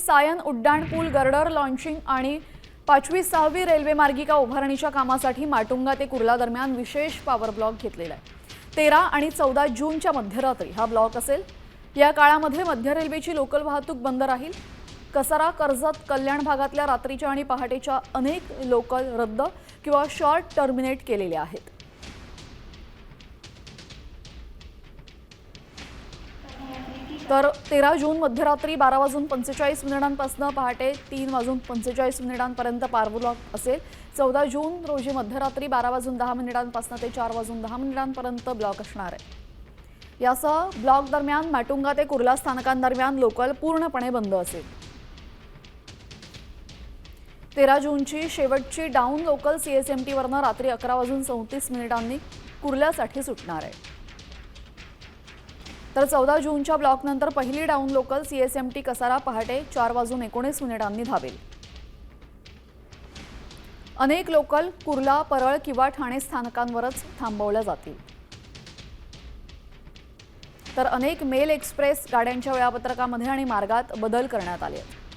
सायन उड्डाणपूल girder launching आणि 5वी-6वी railway मार्गिका उभारणीच्या कामासाठी माटुंगा ते कुर्ला दरम्यान विशेष पॉवर ब्लॉक घेतलेला आहे। 13 आणि 14 जूनच्या मध्यरात्री हा ब्लॉक असेल। या काळामध्ये मध्य रेल्वेची लोकल वाहतूक बंद राहील। कसारा, कर्जत, कल्याण भागातल्या रात्रीच्या आणि पहाटेच्या अनेक लोकल रद्द किंवा शॉर्ट टर्मिनेट केलेल्या आहेत। तर 13 जून मध्यरात्री 12:45 पासून पहाटे 3:45 पॉवर ब्लॉक असेल। 14 जून रोजी मध्यरात्री 12:10 पासून ते 4:10 ब्लॉक असणार आहे। यासह ब्लॉक दरम्यान माटुंगा ते कुर्ला स्थानकांदरम्यान लोकल पूर्णपणे बंद असेल। 13 जूनची शेवटची डाऊन लोकल CSMT वरनं रात्री 11:34 कुर्ल्यासाठी सुटणार आहे। तर 14 जूनच्या ब्लॉक नंतर पहिली डाऊन लोकल CSMT कसारा पहाटे 4:19 धावेल। अनेक लोकल कुर्ला, परळ किंवा ठाणे स्थानकांवरच थांबवल्या जातील। तर अनेक मेल एक्सप्रेस गाड्यांच्या वेळापत्रकामध्ये आणि मार्गात बदल करण्यात आले आहेत।